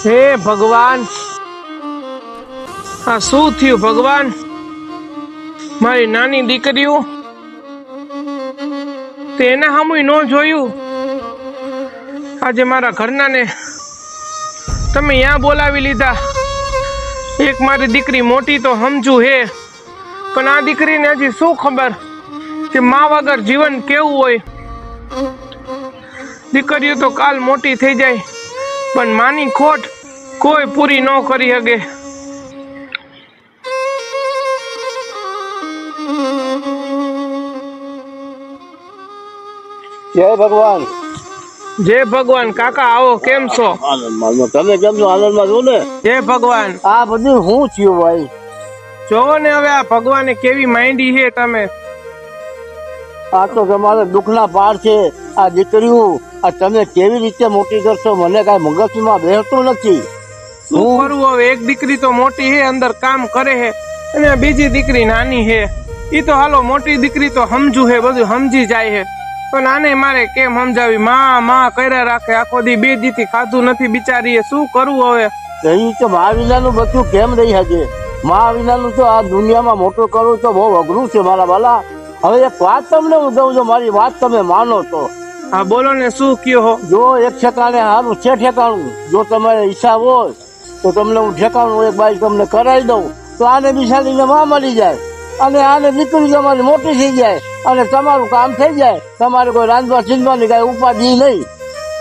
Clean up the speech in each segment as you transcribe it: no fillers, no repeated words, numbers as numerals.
હે ભગવાન, આ શું થયું ભગવાન? મારી નાની દીકરીઓ તેને સામું ન જોયું. આજે મારા ઘરનાને તમે ત્યાં બોલાવી લીધા. એક મારી દીકરી મોટી તો સમજુ હે, પણ આ દીકરીને હજી શું ખબર કે મા વગર જીવન કેવું હોય. દીકરીઓ તો કાલ મોટી થઈ જાય, પણ માની ખોટ કોઈ પૂરી ન કરી શકે. જય ભગવાન. જય ભગવાન. કાકા આવો, કેમ છો? આનંદમાં. તમે કેમ છો? આનંદમાં છો ને? જય ભગવાન. આ બધું શું થયું ભાઈ? જોવો ને હવે આ ભગવાને કેવી માંડી છે. તમે આ તો તમારે દુઃખના પાર છે. આ દીકરીઓ આ તમે કેવી રીતે મોટી કરશો મને કઈ મગજમાં બેસતું નથી. શું કરવું હવે? એક દીકરી તો મોટી હે, અંદર કામ કરે છે, અને બીજી દીકરી નાની હે. ઈ તો હાલો મોટી દીકરી તો સમજુ હે, બધું સમજી જાય છે, પણ આને મારે કેમ સમજાવી? માં કર્યા રાખે, આખો દી 2 દીથી ખાધું નથી બિચારીએ. શું કરવું હવે? રહી તો મા વિનાનું બધું કેમ રહી શકે? મા વિનાનું તો આ દુનિયામાં મોટું કરવું તો બહુ અઘરું છે મારા વાલા. હવે એક વાત તમને હું દઉં છું, મારી વાત તમે માનો તો. હા બોલો ને, શું કયો હો? જો એક ઠેકાણે સારું છે ઠેકાણું, જો તમારે હિસાબ હોય તો તમને હું ઠેકાણું એક બાઈ તમને કરાવી દઉં, તો આને બિસાડીને માં મળી જાય અને આને દીકરી તમારી મોટી થઈ જાય અને તમારું કામ થઈ જાય. તમારે કોઈ રાંધવા ચીંધવાની કઈ ઉપાધિ નહીં.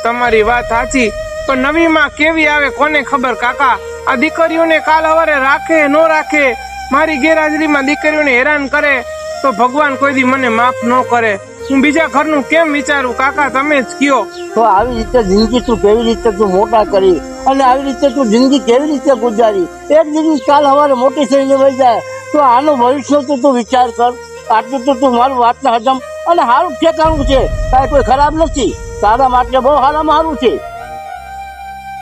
તમારી વાત સાચી, પણ નવી માં કેવી આવે કોને ખબર કાકા? આ દીકરીઓને કાલ સવારે રાખે ન રાખે, મારી ગેરહાજરીમાં દીકરીઓને હેરાન કરે તો ભગવાન કોઈ દી મને માફ ન કરે. હું બીજા ઘરનું કેમ વિચારું કાકા? તમે જ કયો. તો આવી રીતે જિંદગી તું કેવી રીતે તું મોટા કરી અને આવી રીતે તું જિંદગી કેવી રીતે ગુજારી? એક દીકરી કાલ સવારે મોટી થઈને વહી જાય તો આનું ભવિષ્ય તો તું વિચાર કર. આટલું તો તું મારું વાતને હજમ. અને સારું ઠેકાણું છે, કાંઈ કોઈ ખરાબ નથી. તારા માટે બહુ સારામાં સારું છે.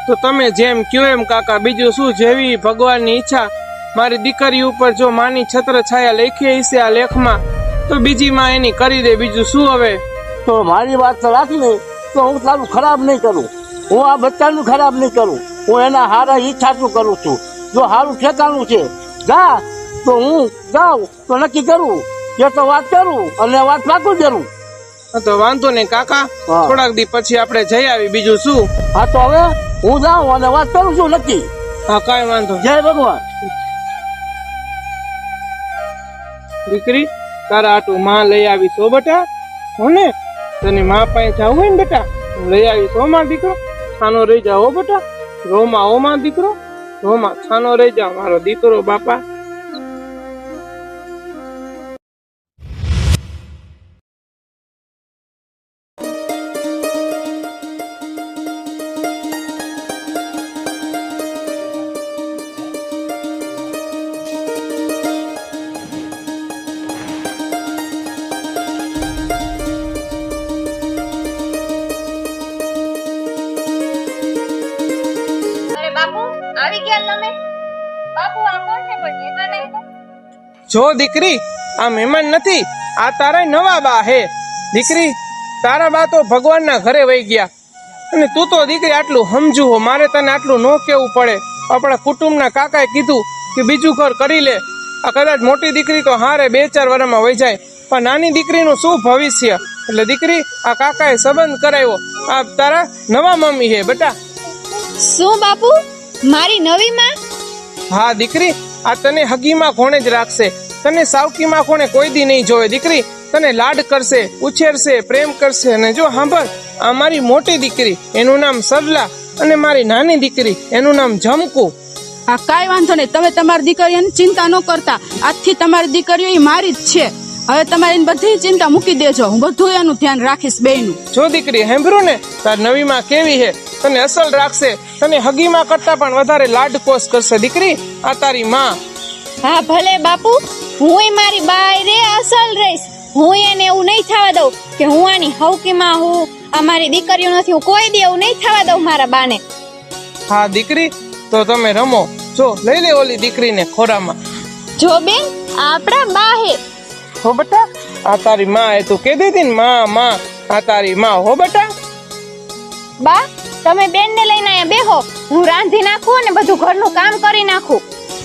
તો તમે જેમ કયો એમ કાકા, બીજું શું? જેવી ભગવાનની ઈચ્છા. મારી દીકરી ઉપર જો માની છત્ર છાયા લખી હશે આ લેખમાં, તો બીજી માં એની કરી દે. બીજું શું હવે? તો મારી વાત તો રાખી ને, તો હું તારું ખરાબ નહીં કરું, હું આ બચ્ચાનું ખરાબ નહીં કરું, હું એના હારા ઈચ્છાતું કરું છું. જો સારું ઠેકાણું છે જા તો હું જાઉં તો નક્કી કરું એ તો વાત કરું અને વાત પાકું કરું. તો વાંધો નહીં કાકા, થોડાક દી પછી આપણે જઈ આવી. બીજું શું? હા તો હવે હું જાઉં અને વાત કરું છું નક્કી. હા કાંઈ વાંધો. જય ભગવાન. દીકરી તારા આટું માં લઈ આવી છો બેટા, હો ને? તને માં પાસે જવું હોય ને બેટા, લઈ આવી છો માં દીકરો. છાનો રહી જા હો બેટા, રોમાં હો માં દીકરો, રોમાં છાનો રહી જા મારો દીકરો બાપા. જો દીકરી, આ મહેમાન નથી, આ તારા નવા બા હે. દીકરી તારા બા તો ભગવાનના ઘરે વહી ગયા, અને તું તો દીકરી આટલું સમજુ હો. મારે તને આટલું ન કેવું પડે. આપણા કુટુંબના કાકાએ કીધું કે બીજું ઘર કરી લે. આ કદાચ મોટી દીકરી તો હારે 2-4 વર્ષમાં વહી જાય, પણ નાની દીકરીનું શું ભવિષ્ય? એટલે દીકરી આ કાકાએ સંબંધ કરાવ્યો. આ તારા નવા મમ્મી હે બેટા. શું બાપુ, મારી નવી માં? હા દીકરી, આ તને હગીમાં કોણે જ રાખશે, તને સાવકીમાં કોણે કોઈ દી નહીં જોવે. દીકરી તને લાડ કરશે, ઉછેરશે, પ્રેમ કરશે. અને જો સાંભળ, આ મારી મોટી દીકરી, એનું નામ સરલા, અને મારી નાની દીકરી, એનું નામ જમકુ. હા કાંઈ વાંધો નહીં, તમે તમારી દીકરીઓની ચિંતા ન કરતા. આજથી તમારી દીકરીઓ એ મારી જ છે. હવે તમારે એની બધી ચિંતા મૂકી દેજો, હું બધું એનું ધ્યાન રાખીશ બેયનું. જો દીકરી સાંભળ્યું ને, તાર નવી માં કેવી હે, તને અસલ રાખશે, તને હગીમાં કરતા પણ વધારે લાડકોસ કરશે. દીકરી આ તારી માં. હા ભલે બાપુ, હું મારી બાઈ રે અસલ રહીશ. હું એને એવું નહીં થવા દઉં કે હું આની હવકીમાં હું, આ મારી દીકરીઓ નથી, હું કોઈ દી એવું નહીં થવા દઉં મારા બાને. હા દીકરી, તો તમે રમો. જો લઈ લે ઓલી દીકરીને ખોરામાં. જો બેન, આપણા બા હે. હો બેટા, આ તારી માં હે. તું કહી દેતી ને માં, આ તારી માં હો બેટા. બા તમે બેન ને લઈને અહીંયા બેહો, હું રાંધી નાખું અને બધું ઘરનું કામ કરી નાખું.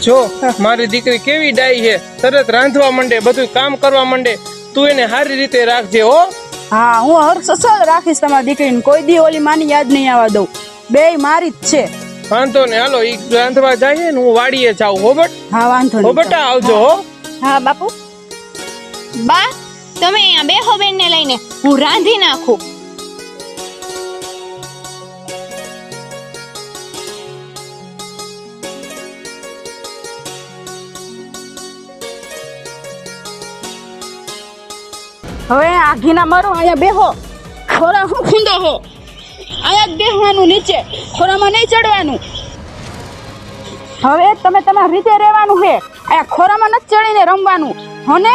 જો મારી દીકરી કેવી ડાઈ છે, તરત રાંધવા માંડે, બધું કામ કરવા માંડે. તું એને સારી રીતે રાખજે હો. હા, હું હર સસલ રાખીશ તમારી દીકરીને, કોઈ દી ઓલી માની યાદ નહીં આવવા દઉં. બેય મારી જ છે. વાંધો ને, હાલો ઈ રાંધવા જાય ને હું વાડીએ જાઉં. હો બટ, હા વાંધો હો નહીં. બટા, આવજો હો. હા બાપુ. બા, તમે અહીંયા બેહો બેન ને લઈને, હું રાંધી નાખું. હવે આઘીના મારો અહીંયા બેહો, ખોરા હું ખૂંદો હો, અહીંયા જ બેહવાનું, નીચે ખોરામાં નહીં ચડવાનું. હવે તમે તમારી રીતે રહેવાનું છે, અહીંયા ખોરામાં નથી ચડીને રમવાનું હોને,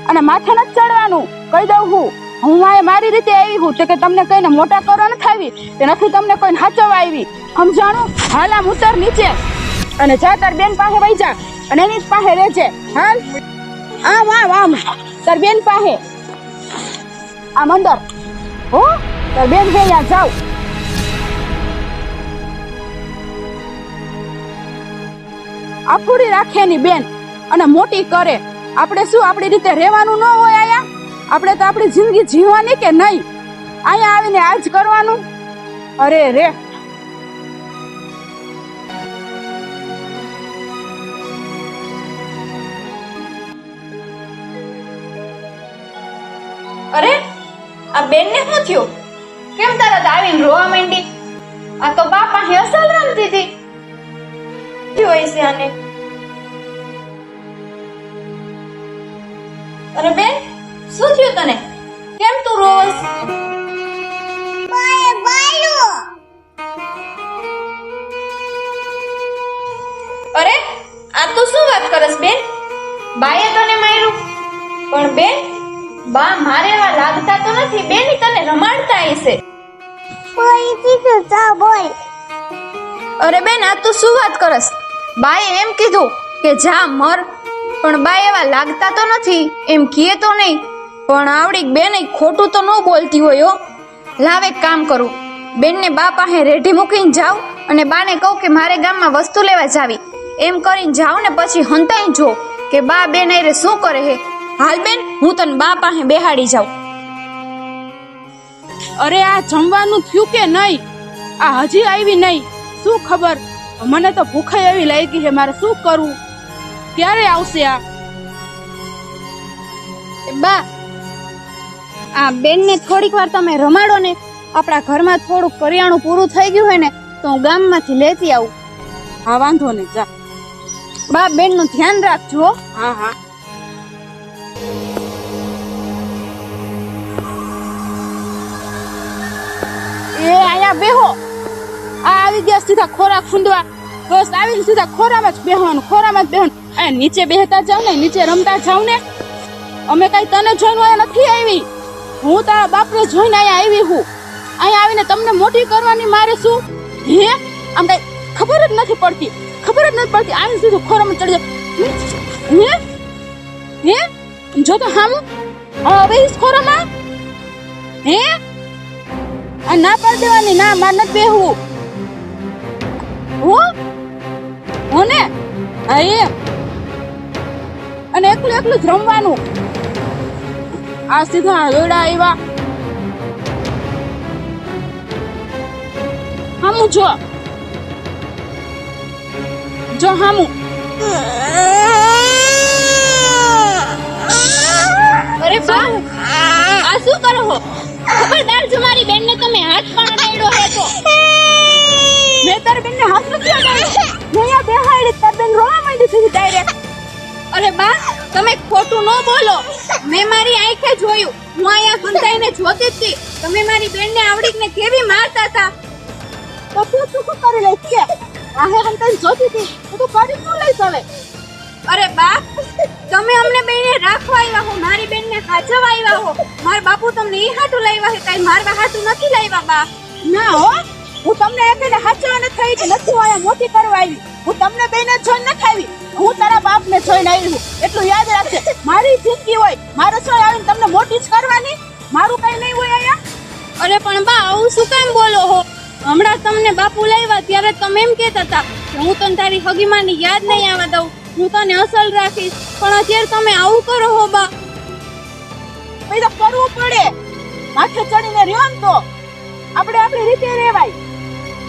અને માથે નથી ચડવાનું. કહી દઉં હું અહીંયા મારી રીતે આવી હું, તો કે તમને કઈને મોટા કરવા નથી આવી, કે નથી તમને કોઈને હાચવવા આવી, સમજાણું? હાલ આમ ઉતર નીચે અને જા તાર બેન પાસે વહી જા, અને એની જ પાસે રહેજે. હાલ આમ આમ આમ તાર બેન પાસે આમ અંદર હો, તાર બેન છે અહીંયા જાવ. આફુડી રાખે એની બેન અને મોટી કરે. આપણે શું આપણી રીતે રહેવાનું ન હોય અહીંયા? આપણે તો આપણી જિંદગી જીવવાની કે નહીં? અહીંયા આવીને આજ કરવાનું? અરે રે. અરે આ બેન ને શું થયું? કેમ તરત આવીને રોવા માંડી? આ તો બાપા અસલ રમતી હતી. શું હોય છે આને? અરે બેન, શું થયું તને? કેમ તું રોસ? અરે આ તું શું વાત કરસ બેન? બાએ તને માર્યું? પણ બેન, બા મારે એવા લાગતા તો નથી બેન, તને રમાડતા હશે. કોઈ કીધું તા બોલ. અરે બેન, આ તું શું વાત કરસ? બાએ એમ કીધું કે જા મર, પણ બા એવા લાગતા તો નથી, એમ કીએ તો નહીં. પણ આવડી બેન ખોટું તો ન બોલતી હોય હો. લાવ એક કામ કરું, બેનને બા પાસે રેઢી મૂકીને જાવ અને બાને કહું કે મારે ગામમાં વસ્તુ લેવા જાવી. એમ કરીને જાવ ને પછી હંતાઈ જો કે બા બેન અરે શું કરે હે. હાલ બેન, હું તને બા પાસે બેહાડી જાઉં. અરે આ જમવાનું થયું કે નહીં? આ હજી આવી નહીં, શું ખબર? મને તો ભૂખ એવી લાગી છે, મારે શું કરવું? ક્યારે આવશે આ? બા, આ બેનને થોડીક વાર તમે રમાડો ને. આપણા ઘરમાં થોડું કરિયાણું પૂરું થઈ ગયું હોય ને તો હું ગામમાંથી લેતી આવું. હા વાંધો નહીં, જા. બા, બેનનું ધ્યાન રાખજો. હા હા. એ આયા બેહો. આ આવી ગયા સીધા ખોરાક ફૂંદવા. બસ આવીને સીધા ખોરામાં જ બેહવાનું, ખોરામાં જ બેહવાનું. આ નીચે બેહતા જાવ ને, નીચે રમતા જાવ ને. અમે કઈ તને જોઈને અહીંયા નથી આવી, હું તારા બાપને જોઈને અહીંયા આવી હું. અહીંયા આવીને તમને મોટી કરવાની મારે શું? હે આમ કઈ ખબર જ નથી પડતી, ખબર જ નથી પડતી. આવીને સીધું ખોરામાં ચડી જાય. હે હે જો તો હામ હવે ઇસ ખોરામાં હે આ ના પાડ દેવાની, ના માર નથી બેહવું હું ને. હા એમ, અને એકલું એકલું જ રમવાનું. આ સીધા દોડા આવ્યા. હામું જો જો હામું. અરે બા, આ શું કરો છો? ખબરદાર જો મારી બેનને તમે હાથ પણ અડાડ્યો હે તો. મેં તારી બેનને હાથ નથી અડાડ્યો. મેં અહીંયા બેહાડી, તારી બેન રોવા માંડી હતી ડાયરેક્ટ. અરે બા, તમે ખોટું ન બોલો. મેં મારી આંખે જોયું, હું અહીંયા હંતાઈને જોતી હતી. તમે મારી બેનને આવડીને કેવી મારતા હતા. તો તું શું કરી લઈશ કે? આહે હંતાઈને જોતી હતી, તું કરી શું લઈશ હવે? અરે બા, તમે અમને બેને રાખવા આવ્યા હો, મારી બેનને હાચવા આવ્યા હો. મારા બાપુ તમને ઈ હાટું લાવ્યા હે, કઈ મારવા હાટું નથી લાવ્યા બા. ના હો, હું તમને એકને હાચવા નથી આવી, નથી હું અહીંયા મોટી કરવા આવી. હું તમને બેને જોઈને નથી આવી, હું તારા બાપને જોઈને આવી છું. એટલું યાદ રાખજે. મારી જિંદગી હોય, મારે શું આવીને તમને મોટી જ કરવાની? મારું કઈ નહીં હોય અહીંયા. અરે પણ બા, આવું શું કેમ બોલો હો? હમણાં તમને બાપુ લાવ્યા ત્યારે તમે એમ કહેતા હતા કે હું તને તારી હગીમાની યાદ નહીં આવવા દઉં, હું તને અસલ રાખીશ, પણ અત્યારે તમે આવું કરો હો બા. તો કરવું પડે, માથે ચડીને રહ્યો ને તો આપણે આપણી રીતે રહેવાય.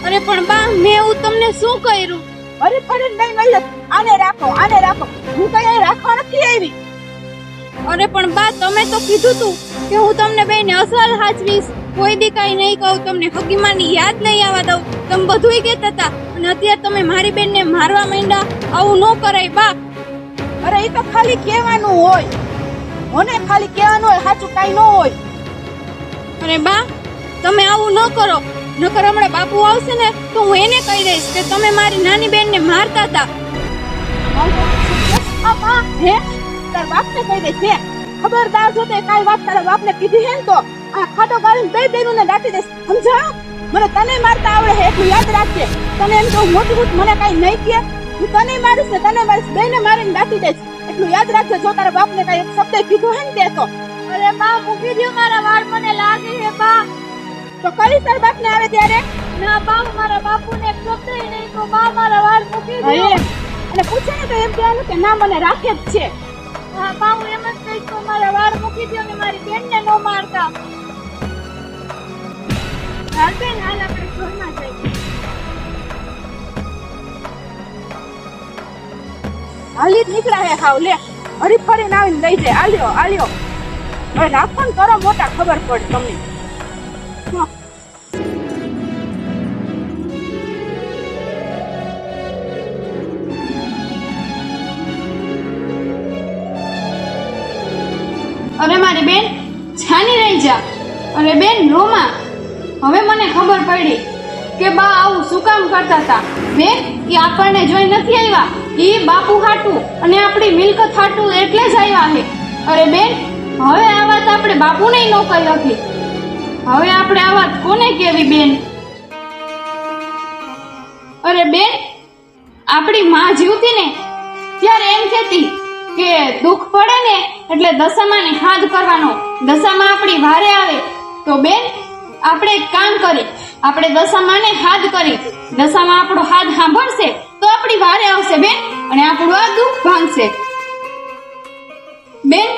અરે પણ બા મેં એવું તમને શું કર્યું? અરે ફરે નહીં મળે, આને રાખો હું કઈ રાખવા નથી આવી. અરે પણ બા તમે તો કીધું તું કે હું તમને બેને અસલ હાચવીશ, કોઈ દી કઈ નહીં કહું, તમને હકીમાની યાદ નહીં આવવા દઉં, તમે બધુંય કહેતા હતા, અને અત્યારે તમે મારી બેનને મારવા માંડ્યા. આવું ન કરાય બા. અરે એ તો ખાલી કહેવાનું હોય, મને ખાલી કહેવાનું હોય, સાચું કઈ ન હોય. અરે બા તમે આવું ન કરો, નકર હમણાં બાપુ આવશે ને તો હું એને કહી દઈશ કે તમે મારી નાની બેનને મારતા હતા. હે તાર બાપને કહી દઈશ હે? ખબરદાર જો તે કાઈ વાત તારા બાપને કીધી હે ને તો આ ખાટો ગાળીને બે બેનુંને દાટી દઈશ, સમજા? મને તને મારતા આવડે હે એટલું યાદ રાખજે. તને એમ તો મોટી મને કાઈ નહીં કહે, હું તને મારીશ ને તને મારીશ, બેને મારીને દાટી દઈશ, એટલું યાદ રાખજે. જો તારા બાપને કાઈ એક શબ્દ કીધું હે ને તે તો. અરે બા મૂકી દો, મારા વાળ મને લાગે હે બા. તો કરી તાર બાપને આવે ત્યારે ના બા, મારા બાપુને એક શબ્દ નહીં તો બા મારા વાળ મૂકી દો. અને પૂછે ને તો એમ કહેવાનું કે ના મને રાખે જ છે. હા બા હું એમ જ કહીશ તો મારા વાળ મૂકી દો ને મારી બેનને ન મારતા. હાલ બેન હાલ આપણે ઘરમાં જઈએ. હાલી જ નીકળ્યા હે હાવ, લે હરી ફરીને આવીને લઈ જાય. આલ્યો હવે રાખો ને કરો મોટા, ખબર પડે તમને. અરે મારી બેન છાની રહી જા. અરે બેન રોમા, હવે મને ખબર પડી કે બા આવું શું કામ કરતા હતા. બેન એ આપણને જોઈ નથી આવ્યા, એ બાપુ હાટું અને આપણી મિલકત હાટું એટલે જ આવ્યા છે. અરે બેન હવે આ વાત આપણે બાપુને ન કહી હતી, હવે આપણે આ વાત કોને કહેવી બેન? અરે બેન આપણી માં જીવતી ને ત્યારે એમ કહેતી કે દુઃખ પડે ને એટલે દશામાની હાથ કરવાનો, દશામાં આપણી વારે આવે તો બેન આપણે એક કામ કરી, આપણે દશામાને હાથ કરી, દશામાં આપણો હાથ સાંભળશે તો આપણી વારે આવશે બેન, અને આપણું આ દુઃખ ભાંગશે. બેન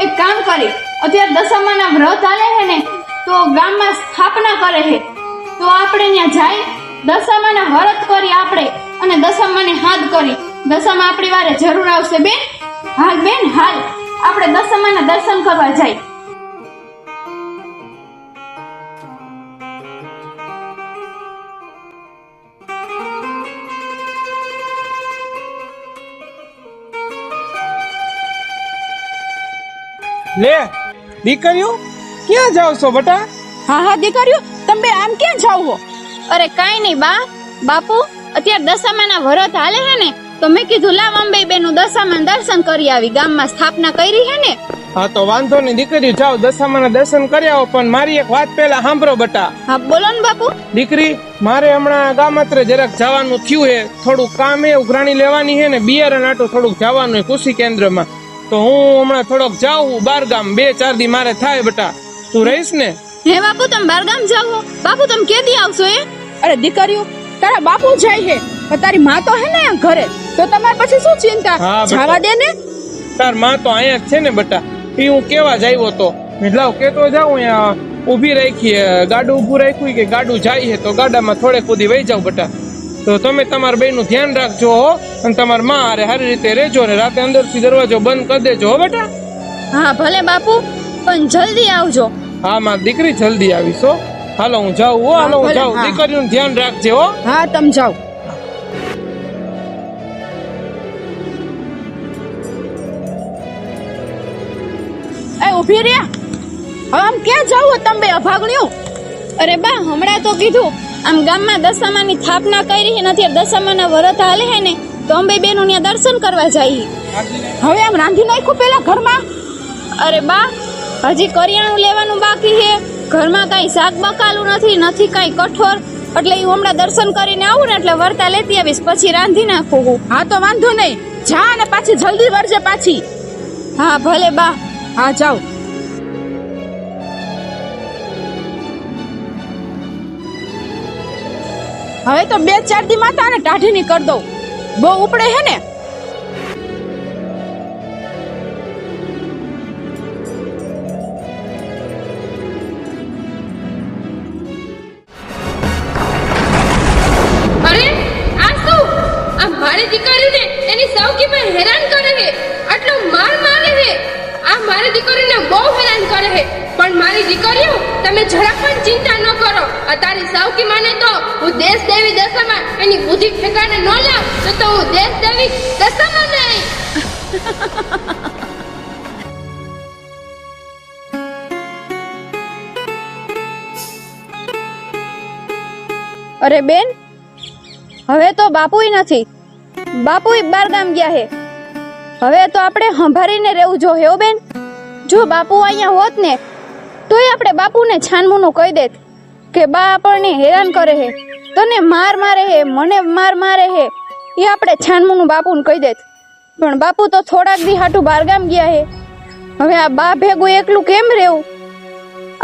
એક કામ કરી, અત્યારે દશામાના વ્રત આલે છે ને તો ગામમાં સ્થાપના કરે છે, તો આપણે ત્યાં જાય દશામાના વ્રત કરી આપણે, અને દશામાને હાથ કરી, દશામાં આપણી વારે જરૂર આવશે બેન. હાલ બેન હાલ આપણે દશામાના દર્શન કરવા જાય. લે દીકરીઓ ક્યાં જાવ છો બટા? હા દીકરીઓ તમે આમ ક્યાં જાવ હો? અરે કાઈ નહીં બા, બાપુ અત્યારે દશામાના વ્રત હાલે હે ને તો મેં કીધું લાવ અંબે બેનું દશામાના દર્શન કરી આવી, ગામમાં સ્થાપના કરી હે ને. હા તો વાંધો નહીં દીકરી, જાઓ દશામાના દર્શન કરી આવો, પણ મારી એક વાત પહેલા સાંભળો બટા. હા બોલો ને બાપુ. દીકરી મારે હમણાં ગામત્રે જરાક જવાનું થયું હે, થોડું કામ હે, ઉઘરાણી લેવાની હે ને બિયારણ આટું થોડુંક જવાનું હે કૃષિ કેન્દ્રમાં, તો હું હમણાં થોડોક જાઉં બાર ગામ, 2-4 દી મારે થાય બટા, તું રહીશ ને? હે બાપુ તમે બાર ગામ જાવ? બાપુ તમે કેદી આવશો? અરે દીકરીઓ તારા બાપુ જાય હે પણ તારી માં તો હે ને ઘરે, તો તમારે પછી શું ચિંતા? જવા દે ને. તાર માં તો અહીંયા જ છે ને બટા, એ હું કેવા જ આવ્યો તો લાવ કેતો જાઉં, અહીંયા ઊભી રાખી ગાડું ઊભું રાખ્યું કે ગાડું જાય છે તો ગાડામાં થોડે કુદી વહી જાવ બટા. તો તમે તમારા બેન નું ધ્યાન રાખજો હો, અને તમારા માં હારે સારી રીતે રહેજો, ને રાતે અંદરથી દરવાજો બંધ કરી દેજો હો બેટા. હા ભલે બાપુ, પણ જલ્દી આવજો. હા મારી દીકરી જલ્દી આવીશ હો. હાલો હું જાઉં હો, હાલો હું જાઉં, દીકરીનું ધ્યાન રાખજે હો. હા તમે જાઓ. એ ઊભી રે, હવે આમ ક્યાં જાવ તમે અભાગણ્યું? અરે બા હમણાં તો કીધું આમ ગામમાં દશામાની સ્થાપના કરી છે, નથી દશામાના વ્રત હાલે છે ને તો અંબે બેનું ત્યાં દર્શન કરવા જાય. હવે આમ રાંધી નાખ્યું પેલા ઘરમાં? અરે બા હજી કરિયાણું લેવાનું બાકી છે, ઘરમાં કાંઈ શાક બકાલું નથી કાંઈ કઠોર, એટલે હું હમણાં દર્શન કરીને આવું ને એટલે વર્તા લેતી આવીશ, પછી રાંધી નાખું હું. હા તો વાંધો નહીં, જા ને પાછી જલ્દી વરજે પાછી. હા ભલે બા. હા જાઓ. હવે તો 2-4 દી માતા અને ટાઢીની કરી દઉં. બહુ ઉપડે હે ને. અરે આ શું? આ મારી દીકરીને એની સાવકીમાં હેરાન કરે છે. આટલો માર મારે છે. આ મારી દીકરીને બહુ હેરાન કરે છે. પણ મારી દીકરીઓ, તમે જરા પણ ચિંતા ન કરો. આ તારી સાવકી માને તો હું દેશ દેવી દશામાં એની બુદ્ધિ ઠેકાણે ન લાવ તો હું દેશ દેવી દશામાં નહીં. અરે બેન, હવે તો બાપુય નથી. બાપુય બાર ગામ ગયા હે. હવે તો આપણે સંભાળીને રહેવું જોઈએ હો બેન. જો બાપુ અહીંયા હોત ને તોય આપણે બાપુને છાનમુનું કહી દેત કે બા આપણને હેરાન કરે હે, તને માર મારે હે, મને માર મારે હે. એ આપણે છાનમુનું બાપુને કહી દેત. પણ બાપુ તો થોડાક દી હાટું બારગામ ગયા હે. હવે આ બા ભેગું એકલું કેમ રહેવું?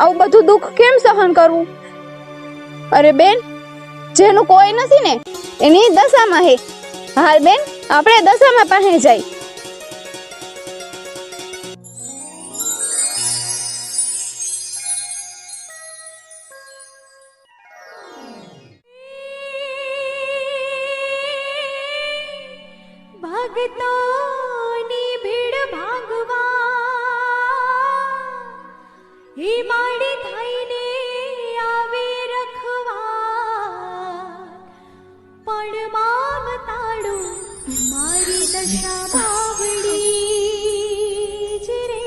આવું બધું દુઃખ કેમ સહન કરવું? અરે બેન, જેનું કોઈ નથી ને એની દશામાં હે. હાલ બેન, આપણે દશામાં પાસે જાય. ભગતોની ભીડ ભાગવા હે માડી થઈને આવે રખવા, પણ મામ તાળું મારી દશા બાવડી જ રે.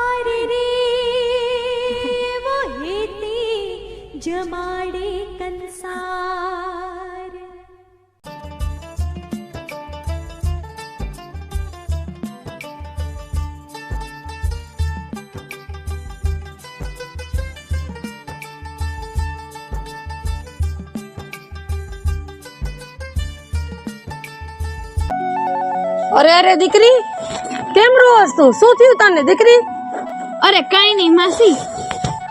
અરે રે વો હેતી જમાડે કંસાર. અરે દીકરી, કેમ રોસ તું? શું થયું તને દીકરી? અરે કઈ નહીં માસી.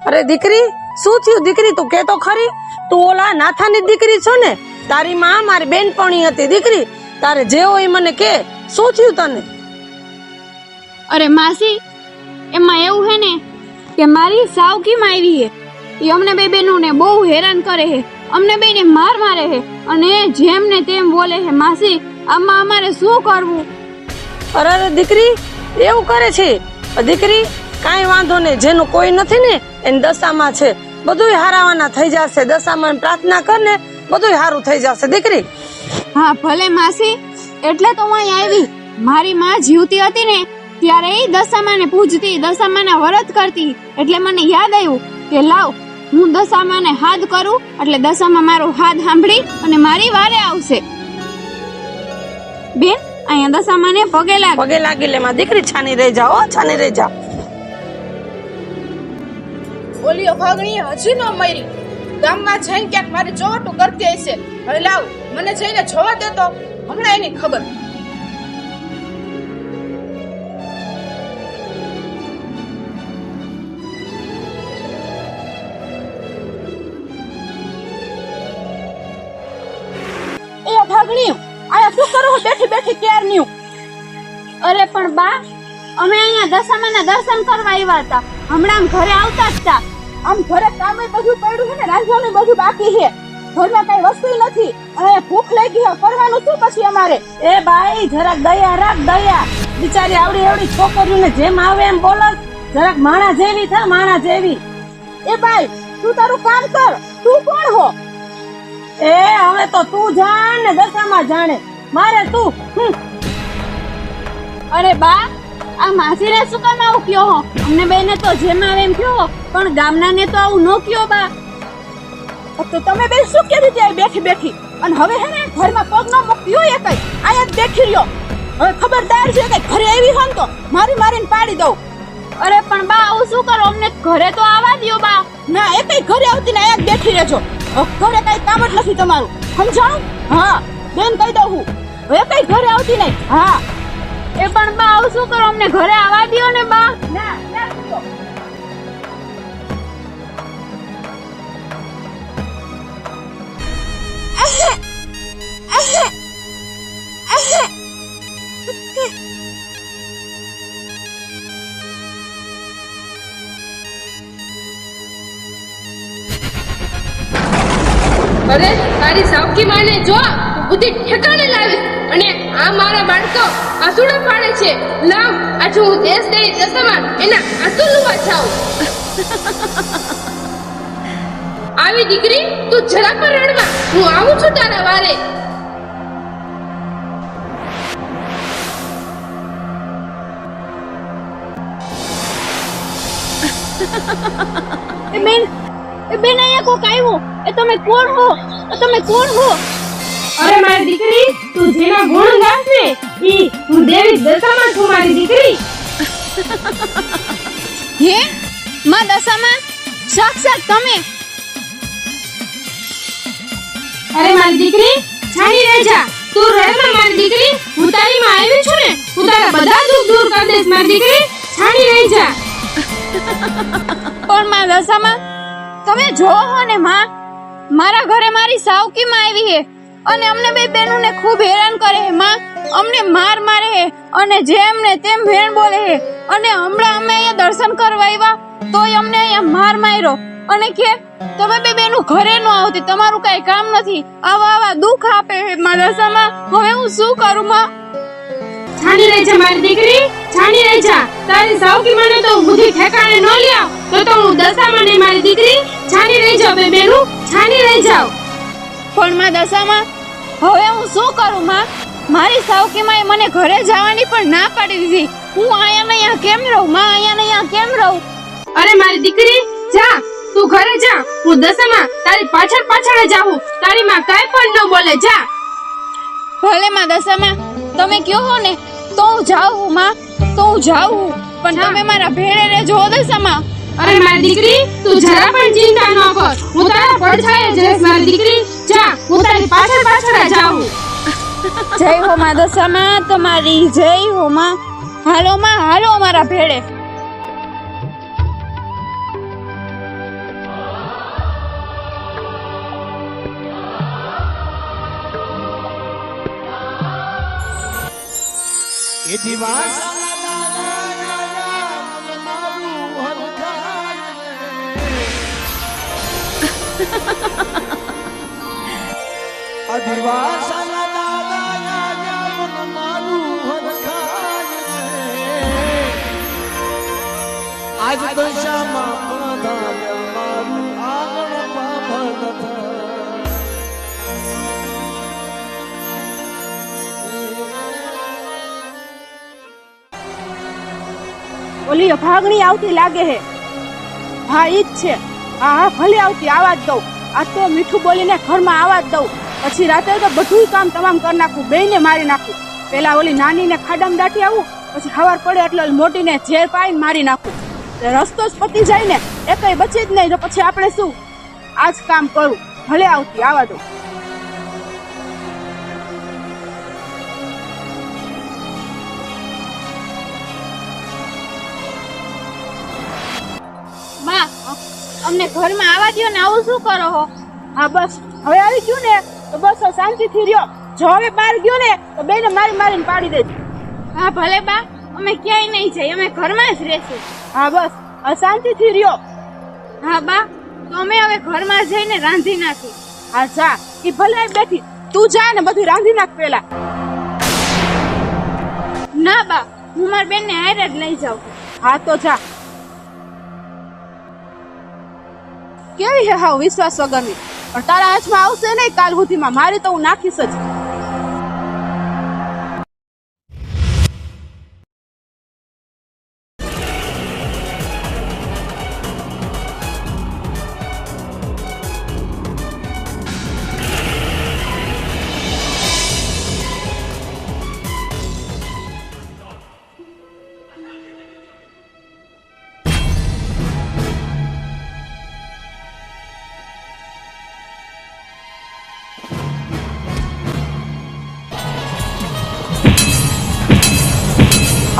અરે દીકરી, શું થયું દીકરી? તું કે તો ખરી. તું ઓલા નાથાની દીકરી છો ને? તારી માં મારી બેનપણી હતી દીકરી. તારે જે હોય મને કે, શું થયું તને? અરે માસી, એમાં એવું હે ને કે મારી સાવકીમાં આવી હે. એ અમને બે બેનોને બહુ હેરાન કરે હે. અમને બેને માર મારે હે અને જેમ ને તેમ બોલે હે. માસી, આમાં અમારે શું કરવું? અરે દીકરી, એવું કરે છે દીકરી? કાંઈ વાંધો નહીં, જેનું કોઈ નથી ને એની દશામાં છે. બધુંય હારાવાના થઈ જશે. દશામાં પ્રાર્થના કર ને, બધુંય હારું થઈ જશે દીકરી. હા ભલે માસી, એટલે તો હું અહીં આવી. મારી માં જીવતી હતી ને ત્યારે એ દશામાને પૂજતી, દશામાના વ્રત કરતી. એટલે મને યાદ આવ્યું કે લાવ હું દશામાને હાથ કરું એટલે દશામાં મારો હાથ સાંભળી અને મારી વારે આવશે. બેન, અહીંયા દશામાને પગે લાગી લે માં દીકરી. છાની રહી જાઓ, છાની રહી જા. ઓલી અભાગણી હજી ન મરી. ગામમાં જઈને ક્યાંક મારી ચોવટું કરતી હશે. હવે લાવ, મને જઈને જોવા દે તો હમણાં એની ખબર. એ અભાગણી, આ શું કરો બેઠી બેઠી ક્યાર ન્યુ? અરે પણ બા, અમે અહીંયા દશામાના દર્શન કરવા આવ્યા હતા. હમણાં ઘરે આવતા જ હતા. આમ ઘરે કામે બધું પડ્યું છે ને, રાંધવાનું બધું બાકી છે. ઘરમાં કઈ વસ્તુ નથી અને ભૂખ લાગી છે. કરવાનું શું પછી અમારે? એ ભાઈ, જરાક દયા રાખ, દયા. બિચારી આવડી આવડી છોકરીઓને જેમ આવે એમ બોલસ. જરાક માણા જેવી થા, માણા જેવી. એ ભાઈ, તું તારું કામ કર. તું કોણ હો? એ હવે તો તું જાણ ને દશામાં જાણે. મારે તું અરે બા, આ માસીને શું કામ આવું કયો હો? અમને બેને તો જેમ આવે એમ કયો, પણ ગામનાને તો આવું ન કયો બા. તો તમે બે શું કરી ત્યાં બેઠી બેઠી? અને હવે હે ને ઘરમાં પગ ન મૂક્યો એ કઈ આયા જ બેઠી રહ્યો. હવે ખબરદાર છે કે ઘરે આવી હોન તો મારી મારીને પાડી દઉં. અરે પણ બા, આવું શું કરો? અમને ઘરે તો આવવા દ્યો બા. ના, એ કઈ ઘરે આવતી ને આયા જ બેઠી રહેજો. ઘરે કઈ કામ જ નથી તમારું, સમજાણું? હા બેન, કહી દઉં હું. હવે કઈ ઘરે આવતી નહીં. હા એ પણ બા, આવું શું કરો? અમને ઘરે આવવા દ્યો ને બા. ના ના કીધો. અરે તારી સાવકી માને જો બુદ્ધિ ઠેકાણે લાવીશ અને આ મારા બાળકો આસુડા પાડે છે લાવ આજે હું દેશ દઈ દશામાં એના આંસુ લુવા જાઉં આવી દીકરી તું જરા પણ રડવા હું આવું છું તારા વારે એ બેન અહીંયા કોક આવ્યો. તમે કોણ હો? અરે મારી દીકરી તું જેના ગુણ ગાસ ને ઈ હું દેવી દશામાં છું મારી દીકરી હે માં દશામાં સાક્ષાત તમે? અરે મારી દીકરી છાની રહી જા તું રડમાં મારી દીકરી હું તારી માં આવી છું ને હું તારા બધા દુઃખ દૂર કરી દઈશ મારી દીકરી છાની રહી જા પણ માં દશામાં તમે જોવો ને માં મારા ઘરે મારી સાવકી માં આવી હે અને અમને બે બહેનોને ખૂબ હેરાન કરે હે માં અમને મારે હે અને જેમ ને તેમ ભેણ બોલે હે અને હમણાં અમે અહીંયા દર્શન કરવા આવ્યા તોય અમને અહીંયા માર્યો અને કે તમે બે બહેનો ઘરે ન આવતી તમારું કઈ કામ નથી આવા દુઃખ આપે હે માં દશામાં હવે હું શું કરું માં? છાની રહી જા મારી દીકરી છાની રહી જા તારી સાવકી મને તો બુદ્ધિ ઠેકાણે ન લ્યા તો હું દશામાં નહીં મારી દીકરી છાની રહી જાવ બે બેનું છાની રહી જાવ પણ માં દશામાં હવે હું શું કરું માં મારી સાવકી માએ મને ઘરે જવાની પણ ના પાડી દીધી હું અહીંયા કેમ રહું માં અહીંયા કેમ રહું? અરે મારી દીકરી જા તું ઘરે જા હું દશામાં તારી પાછળ જાઉં તારી માં કાઈ પણ ન બોલે જા ભલે માં દશામાં તમે કહો હો ને તો હું જાઉં માં પણ તમે મારા ભેળે રહેજો દશામાં. અરે મારી દીકરી તું જરા પણ ચિંતા ન કર હું તારા પડછાયે જઈશ મારી દીકરી જા હું તારી પાછળ જાઉં જય હો માં દશામાં તમારી જય હો માં હાલો મારા ભેળે. એ દિવસ અધિવાસના દાદા મારું આજ દશામાં મારું આગળ બાબત ઓલી ભાગણી આવતી લાગે હે. હા ઈ જ છે. હા ભલે આવતી આવા જ દઉં આ તો મીઠું બોલીને ઘરમાં આવા જ દઉં પછી રાતે તો બધું કામ તમામ કરી નાખું બેયને મારી નાખું પેલા ઓલી નાનીને ખાડામાં દાટી આવું પછી ખબર પડે એટલે મોટીને ઝેર પાઈને મારી નાખું રસ્તો જ પતી જાય ને એ કઈ બચે જ નહીં તો પછી આપણે શું આ જ કામ કરું ભલે આવતી આવા દઉં. માં અમને ઘરમાં આવવા દો ને આવું શું કરો હો? હા બસ હવે આવી ગયું ને તો બસ શાંતિથી રહ્યો જો હવે બહાર ગયો ને તો બેને મારીને પાડી દેજો. હા ભલે બા અમે ક્યાંય નહીં જઈએ અમે ઘરમાં જ રહેશું. હા બસ શાંતિથી રહ્યો. હા બા તો અમે હવે ઘરમાં જઈને રાંધી નાખી. હા જા એ ભલે બેઠી તું જા ને બધું રાંધી નાખ પેલા. ના બા હું મારી બેનને હારે જ લઈ જાઉં. હા તો જા. કેવી હે હાવ વિશ્વાસ વગરની પણ તારા હાથમાં આવશે નહીં કાલ સુધીમાં મારી તો હું નાખીશ જ.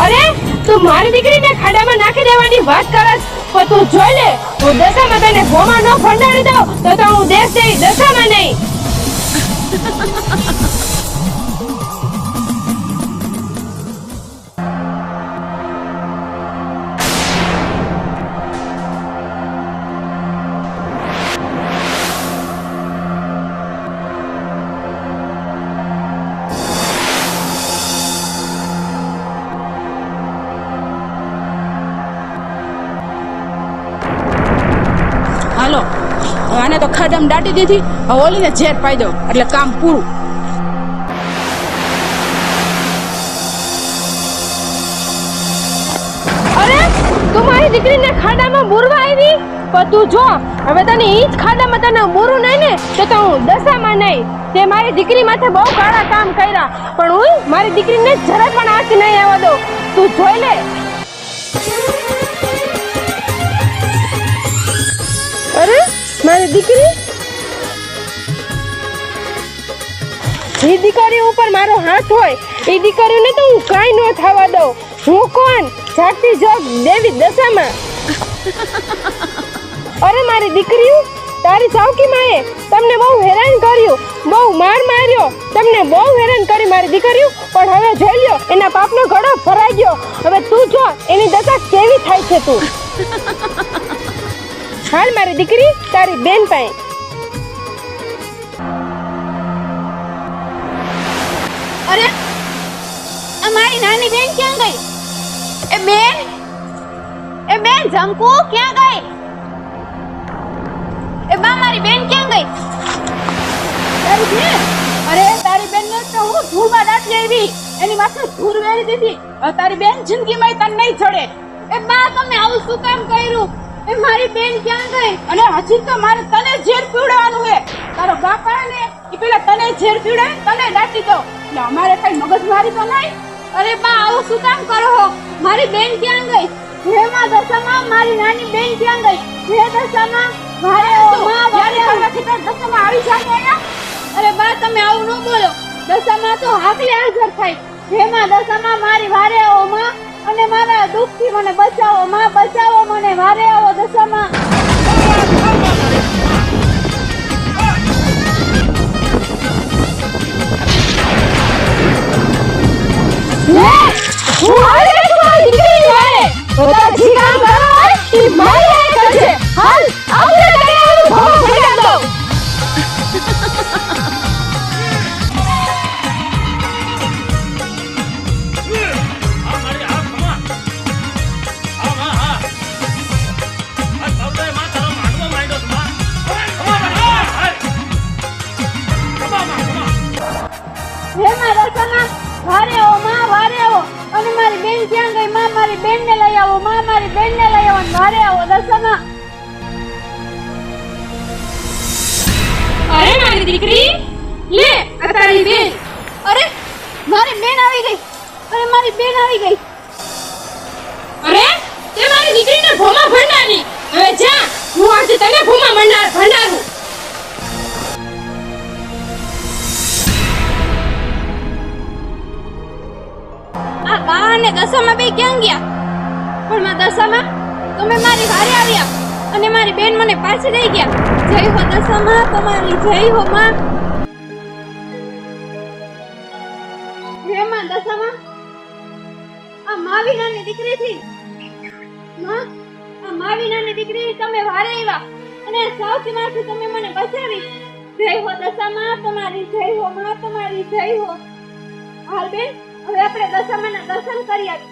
અરે તું મારી દીકરીને ખાડામાં નાખી દેવાની વાત કરસ પણ તું જોઈ લે હું દશામાં તને ગોમાં ન ફંડાડી દઉં તો હું દેશ જઈ દશામાં નહીં. તો ખાડામાં દાટી દીધી, હવે ઓલીને ઝેર પાઈ દો એટલે કામ પૂરું. અરે તું મારી દીકરીને ખાડામાં બુરવા આવી, પણ તું જો હવે તને ઈ જ ખાડામાં તને બુરું નહીં ને તો હું દશામાં નહીં. તે મારી દીકરી માથે બહુ કાળા કામ કર્યા, પણ હું મારી દીકરીને જરા પણ આંખ નહીં આવવા દઉં. તું જોઈ લે. અરે મારી દીકરી, જે દીકરી ઉપર મારો હાથ હોય એ દીકરીને તો હું કાંઈ ન થવા દઉં. હું કોણ? જાગતી જોગ દેવી દશામાં. અરે મારી દીકરીઓ, તારી સાવકી માએ તમને બહુ હેરાન કર્યું, બહુ માર માર્યો, તમને બહુ હેરાન કરી મારી દીકરીઓ. પણ હવે જોઈ લ્યો એના પાપનો ઘડો ભરાઈ ગયો. હવે તું જો એની દશા કેવી થાય છે. તું હાલ મારી દીકરી તારી બેન પાસે. અરે આ મારી નાની બેન ક્યાં ગઈ? એ બેન જમકુ ક્યાં ગઈ? એ બા મારી બેન ક્યાં ગઈ? તારી બેન? અરે તારી બેન ને તો હું ધૂળમાં દાટી આવી, એની માથે ધૂળ વેરી દીધી. હવે તારી બેન જિંદગીમાં તને નહીં છોડે. એ બા તમે આવું શું કામ કર્યું? એ મારી બેન ક્યાં ગઈ? અને હજી તો મારે તને ઝેર પીવડાવવાનું હે. તારો બાપ આવે ને એ પેલા તને ઝેર પીવડાવે, તને દાટી દો. એટલે અમારે કઈ મગજમારી તો નહીં. અરે બા આવું શું કામ કરો છો? મારી બેન ક્યાં ગઈ? હે માં દશામાં મારી નાની બેન ક્યાં ગઈ? હે દશામાં મારે દશામાં આવી જાય અહીંયા. અરે બા તમે આવું ન બોલો. દશામાં તો હાકલે હાજર થાય. હે માં દશામાં મારી વારે આવો માં, અને મારા દુઃખથી મને બચાવો માં, બચાવો મને, વારે આવો દશામાં. હું આવી ગઈ છું મારી દીકરીની વારે. તો તારા જે કામ કરવા હોય એ મારી હારે કરજે. હાલ આપણે તને આનું ભોગ ભેગા દઉં. હે માં દશામાં વારે આવો માં, વારે આવો. અને મારી બેન ક્યાં ગઈ માં? મારી બેનને લઈ આવો માં, મારી બેનને લઈ આવો, વારે આવો દશામાં. અરે મારી દીકરી, લે આ તારી બેન. અરે મારી બેન આવી ગઈ. અરે મારી બેન આવી ગઈ. અરે તે મારી દીકરીને ભોમાં ભંડારી. હવે જા, હું આજે તને ભોમાં ભંડારું. આ બા અને દશામાં બે ક્યાં ગયા? પણ માં દશામાં તમે મારી વારે આવ્યા અને મારી બેન મને પાછી દઈ ગયા. જય હો દશામાં તમારી, જય હો માં. હે માં દશામાં આ માવી નાની દીકરી થી માં, આ માવી નાની દીકરી તમે વારે આવ્યા અને સાવકી માંથી તમે મને બચાવી. જય હો દશામાં તમારી, જય હો માં તમારી, જય હો. હાલ બેન હવે આપણે દશામાના દર્શન કરી આવી.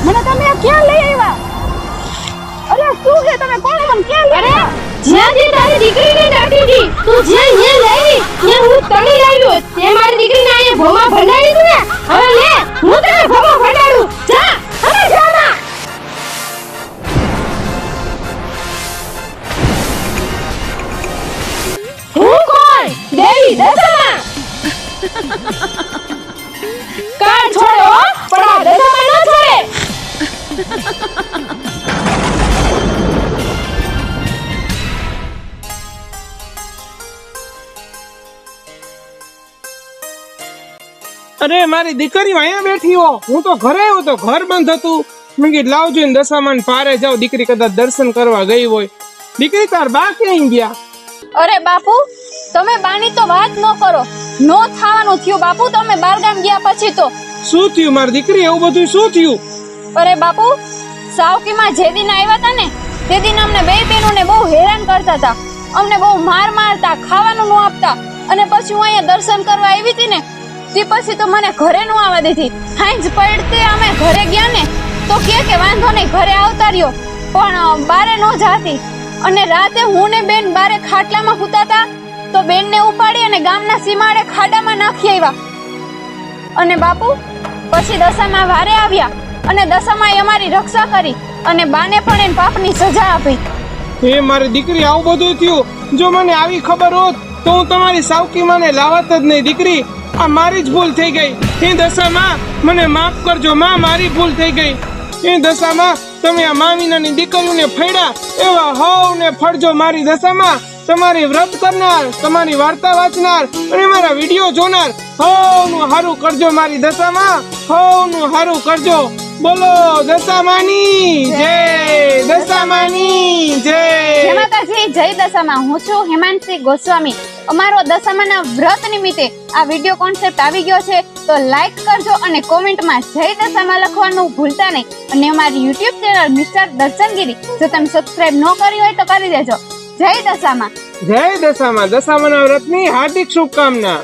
મને તમે આ ક્યાં લઈ આવ્યા? અરે શું છે? તમે કોણ? મને ક્યાં લઈ આવ્યા? જ્યાંથી તારી દીકરીને દાટી હતી, તું જ્યાં લઈ ત્યાં હું તને લાવ્યો. તે મારી દીકરીને અહીંયા ભોમાં ભંડારી તું ને. હવે લે, હું તને ભોમાં ભંડારું. જા, હવે જા ના. હું કોણ? દેવી દશામાં. કાળ છોડો પણ આ દશામાં ન છોડે. અરે મારી દીકરી અહીંયા બેઠી હો. હું તો ઘરે આવ્યો તો ઘર બંધ હતું. મેં કીધું લાવજો ને દશામાન પારે જાવ. દીકરી કદાચ દર્શન કરવા ગઈ હોય. દીકરી તાર બા ક્યાં ગયા? અરે બાપુ તમે બાની તો વાત ન કરો. નો થવાનું થયું બાપુ. તમે બારગામ ગયા પછી તો શું થયું મારી દીકરી? એવું બધું શું થયું? અરે બાપુ સાવકીમાં જે દિન આવ્યા હતા ને તે દિન અમને બે બહેનોને બહુ હેરાન કરતા હતા. અમને બહુ મારતા, ખાવાનું ન આપતા. અને પછી હું અહીંયા દર્શન કરવા આવી હતી ને તે પછી તો મને ઘરે ન આવવા દીધી. હાંજ પડતે અમે ઘરે ગયા ને તો કે વાંધો નહીં ઘરે આવતા રહ્યો, પણ બારે ન જાતી. અને રાતે હું ને બેન બારે ખાટલામાં સૂતા હતા તો બેનને ઉપાડી અને ગામના સીમાડે ખાડામાં નાખી આવ્યા. અને બાપુ પછી દશામાં વારે આવ્યા અને દશામાં અમારી રક્ષા કરી અને બાને પણ એને પાપની સજા આપી. એ મારી દીકરી આવું બધું થયું. જો મને આવી ખબર હોત તો હું તમારી સાવકી માને લાવત જ નહીં. દીકરી આ મારી જ ભૂલ થઈ ગઈ. એ દશામાં મને માફ કરજો માં, મારી ભૂલ થઈ ગઈ. એ દશામાં તમે આ મામીનાની દીકરીઓને ફેડ્યા એવા હવને ફળજો મારી દશામાં. તમારી વ્રત કરનાર, તમારી વાર્તા વાંચનાર અને મારા વિડીયો જોનાર હવનું હારું કરજો મારી દશામાં, હવનું હારું કરજો. બોલો દશામાની જય, દશામાની જય. જય માતાજી, જય દશામાં. હું છું હેમાંશી ગોસ્વામી. અમારો દશામાના વ્રત નિમિત્તે આ વિડિયો કોન્સેપ્ટ આવી ગયો છે તો લાઈક કરજો અને કોમેન્ટમાં જય દશામાં લખવાનું ભૂલતા નહીં. અને અમારી યુટ્યુબ ચેનલ મિસ્ટર દર્શનગીરી જો તમે સબસ્ક્રાઇબ ન કરી હોય તો કરી દેજો. જય દશામાં. જય દશામાં. દશામાના વ્રતની હાર્દિક શુભકામના.